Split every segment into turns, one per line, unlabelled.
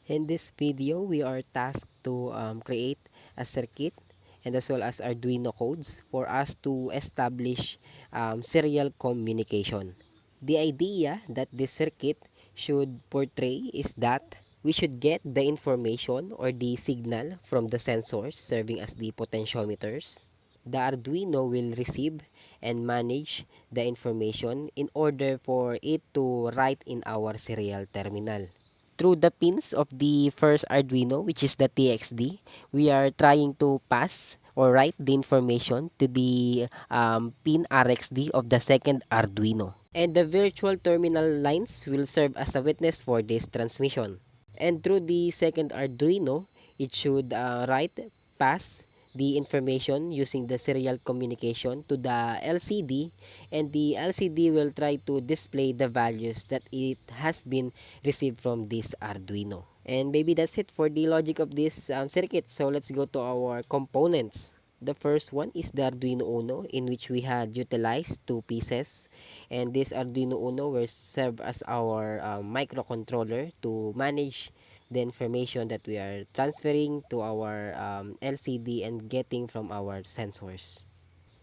In this video, we are tasked to create a circuit and as well as Arduino codes for us to establish serial communication. The idea that this circuit should portray is that we should get the information or the signal from the sensors serving as the potentiometers. The Arduino will receive and manage the information in order for it to write in our serial terminal. Through the pins of the first Arduino, which is the TXD, we are trying to pass or write the information to the pin RXD of the second Arduino. And the virtual terminal lines will serve as a witness for this transmission. And through the second Arduino, it should write, pass the information using the serial communication to the LCD, and the LCD will try to display the values that it has been received from this Arduino. And maybe that's it for the logic of this circuit. So let's go to our components. The first one is the Arduino Uno, in which we had utilized two pieces, and this Arduino Uno will serve as our microcontroller to manage the information that we are transferring to our LCD and getting from our sensors.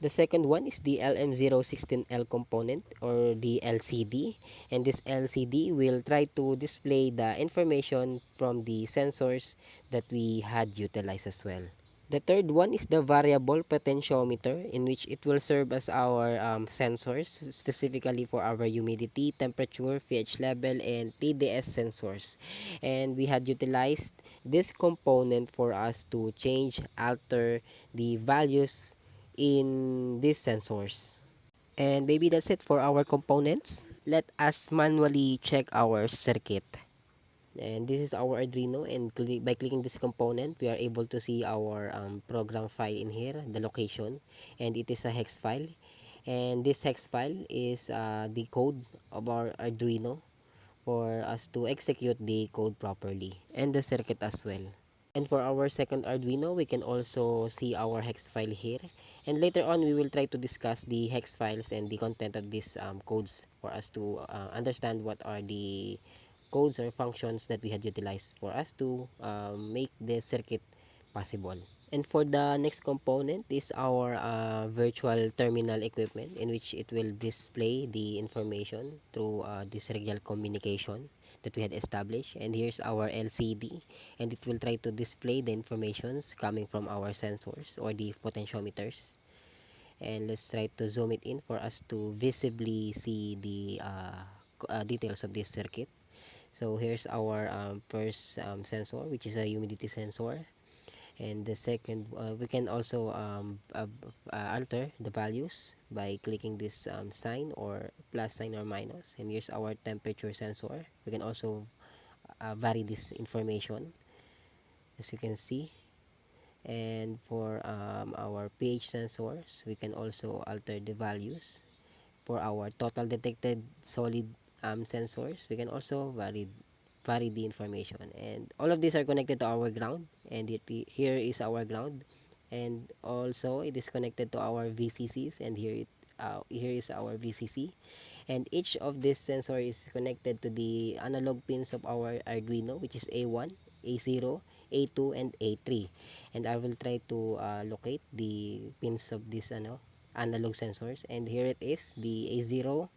The second one is the LM016L component or the LCD, and this LCD will try to display the information from the sensors that we had utilized as well. The third one is the variable potentiometer, in which it will serve as our sensors, specifically for our humidity, temperature, pH level, and TDS sensors. And we had utilized this component for us to change, alter the values in these sensors. And maybe that's it for our components. Let us manually check our circuit. And this is our Arduino, and by clicking this component we are able to see our program file in here, the location, and it is a hex file, and this hex file is the code of our Arduino for us to execute the code properly, and the circuit as well. And for our second Arduino, we can also see our hex file here, and later on we will try to discuss the hex files and the content of these codes for us to understand what are the codes or functions that we had utilized for us to make the circuit possible. And for the next component is our virtual terminal equipment, in which it will display the information through the serial communication that we had established. And here's our LCD, and it will try to display the informations coming from our sensors or the potentiometers. And let's try to zoom it in for us to visibly see the details of this circuit. So here's our first sensor, which is a humidity sensor, and the second we can also alter the values by clicking this sign or plus sign or minus. And here's our temperature sensor. We can also vary this information, as you can see. And for our pH sensors, we can also alter the values. For our total detected solid sensors, we can also vary the information, and all of these are connected to our ground, and here is our ground, and also it is connected to our VCCs, and here is our VCC, and each of this sensor is connected to the analog pins of our Arduino, which is A1, A0, A2, and A3. And I will try to locate the pins of this analog sensors, and here it is, the A0,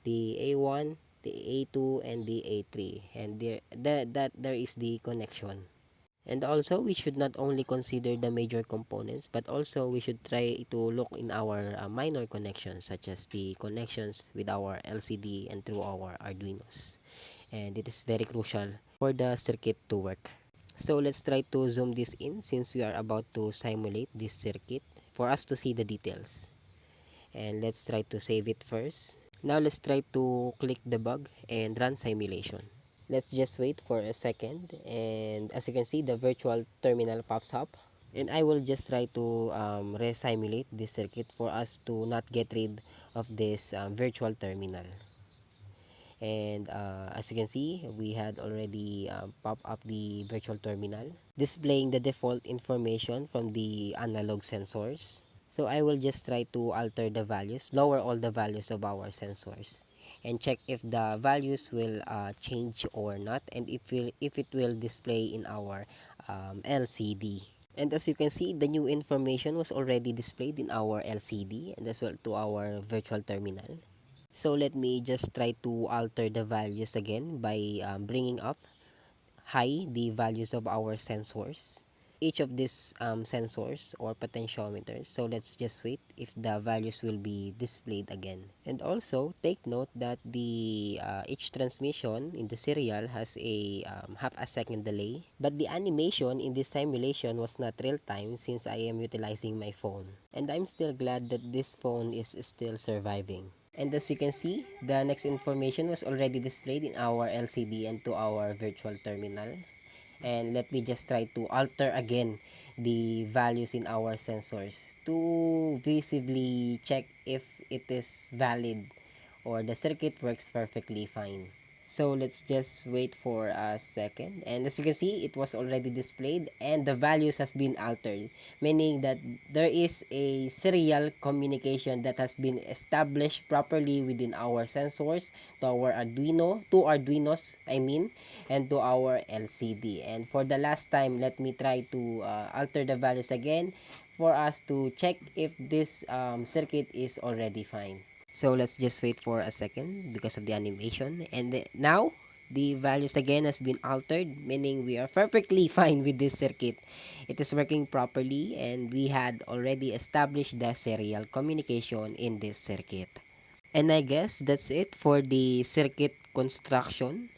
the A1, the A2, and the A3, and there is the connection. And also, we should not only consider the major components, but also we should try to look in our minor connections, such as the connections with our LCD and through our Arduinos. And it is very crucial for the circuit to work. So let's try to zoom this in, since we are about to simulate this circuit for us to see the details. And let's try to save it first. Now let's try to click debug and run simulation. Let's just wait for a second, and as you can see, the virtual terminal pops up, and I will just try to resimulate this circuit for us to not get rid of this virtual terminal. And as you can see, we had already popped up the virtual terminal, displaying the default information from the analog sensors. So I will just try to alter the values, lower all the values of our sensors. and check if the values will change or not, and if it will display in our LCD. And as you can see, the new information was already displayed in our LCD and as well to our virtual terminal. So let me just try to alter the values again by bringing up high the values of our sensors, each of these sensors or potentiometers. So let's just wait if the values will be displayed again. And also take note that the each transmission in the serial has a half a second delay, but the animation in this simulation was not real time since I am utilizing my phone, and I'm still glad that this phone is still surviving. And as you can see, the next information was already displayed in our LCD and to our virtual terminal. And let me just try to alter again the values in our sensors to visibly check if it is valid or the circuit works perfectly fine. So let's just wait for a second, and as you can see, it was already displayed and the values has been altered, meaning that there is a serial communication that has been established properly within our sensors to our Arduino, two Arduinos I mean, and to our LCD. And for the last time, let me try to alter the values again for us to check if this circuit is already fine. So let's just wait for a second because of the animation. And now the values again has been altered, meaning we are perfectly fine with this circuit. It is working properly and we had already established the serial communication in this circuit. And I guess that's it for the circuit construction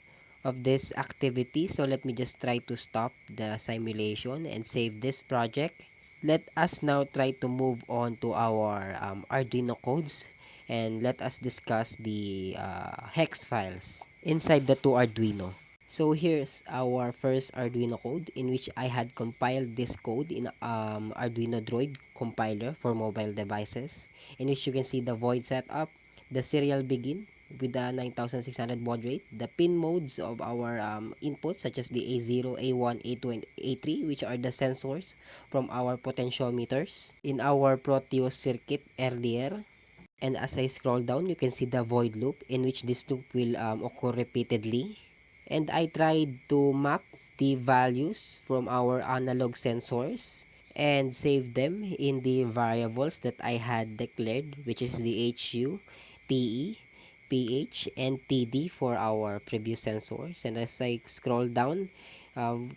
of this activity. So let me just try to stop the simulation and save this project. Let us now try to move on to our Arduino codes, and let us discuss the hex files inside the two Arduino. So here's our first Arduino code in which I had compiled this code in Arduino Droid compiler for mobile devices, in which you can see the void setup, the serial begin with the 9600 baud rate, the pin modes of our inputs such as the A0, A1, A2, and A3, which are the sensors from our potentiometers in our Proteus circuit earlier. And as I scroll down, you can see the void loop in which this loop will occur repeatedly. And I tried to map the values from our analog sensors and save them in the variables that I had declared, which is the HU, TE, PH, and TD for our previous sensors. And as I scroll down,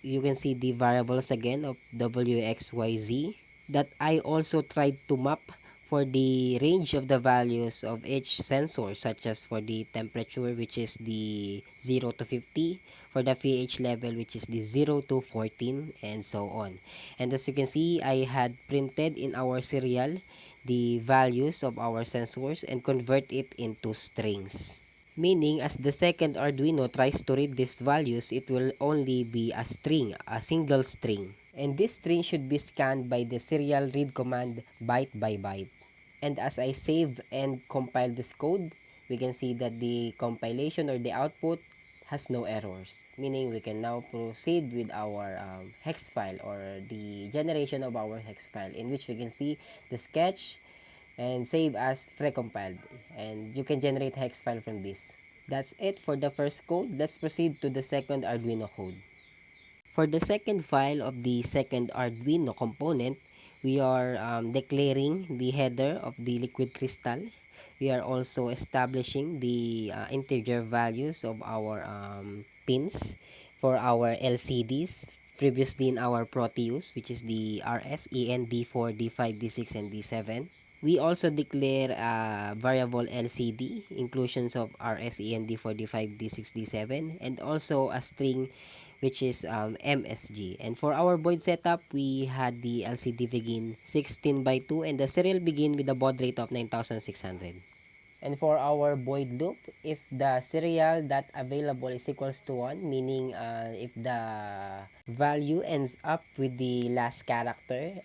you can see the variables again of WXYZ that I also tried to map for the range of the values of each sensor, such as for the temperature, which is the 0 to 50, for the pH level, which is the 0 to 14, and so on. And as you can see, I had printed in our serial the values of our sensors and convert it into strings. Meaning, as the second Arduino tries to read these values, it will only be a string, a single string. And this string should be scanned by the serial read command byte by byte. And as I save and compile this code, we can see that the compilation or the output has no errors. Meaning, we can now proceed with our hex file or the generation of our hex file, in which we can see the sketch and save as precompiled, and you can generate hex file from this. That's it for the first code. Let's proceed to the second Arduino code. For the second file of the second Arduino component, we are declaring the header of the liquid crystal. We are also establishing the integer values of our pins for our LCDs previously in our Proteus, which is the RS, EN, D4, D5, D6, and D7. We also declare a variable LCD, inclusions of RS, EN, D4, D5, D6, D7, and also a string which is MSG. And for our void setup, we had the LCD begin 16 by 2 and the serial begin with a baud rate of 9600. And for our void loop, if the serial that available is equals to 1, meaning if the value ends up with the last character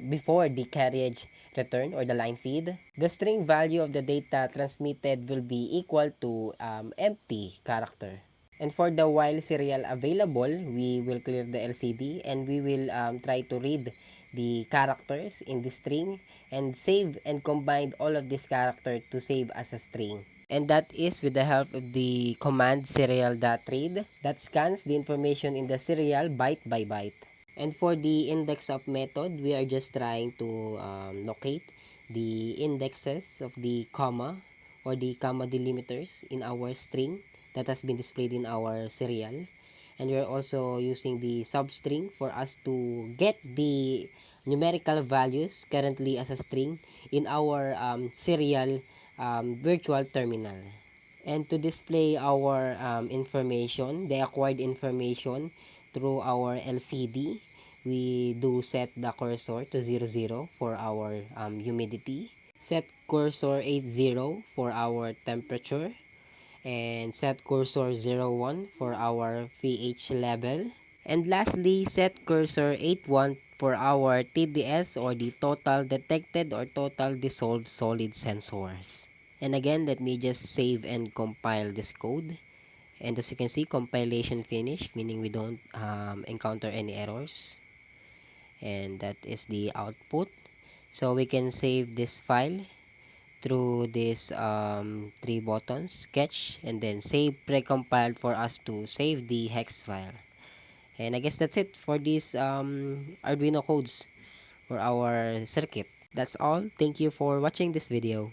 before the carriage return or the line feed, the string value of the data transmitted will be equal to empty character. And for the while serial available, we will clear the LCD and we will try to read the characters in the string and save and combine all of this character to save as a string. And that is with the help of the command serial.read that scans the information in the serial byte by byte. And for the index of method, we are just trying to locate the indexes of the comma or the comma delimiters in our string that has been displayed in our serial. And we're also using the substring for us to get the numerical values currently as a string in our serial virtual terminal. And to display our information, the acquired information through our LCD, we do set the cursor to 00 for our humidity, set cursor 80 for our temperature, and set cursor 01 for our pH level. And lastly, set cursor 81 for our TDS or the total detected or total dissolved solid sensors. And again, let me just save and compile this code. And as you can see, compilation finished, meaning we don't encounter any errors. And that is the output. So we can save this file through these three buttons, sketch, and then save precompiled for us to save the hex file. And I guess that's it for this Arduino codes for our circuit. That's all. Thank you for watching this video.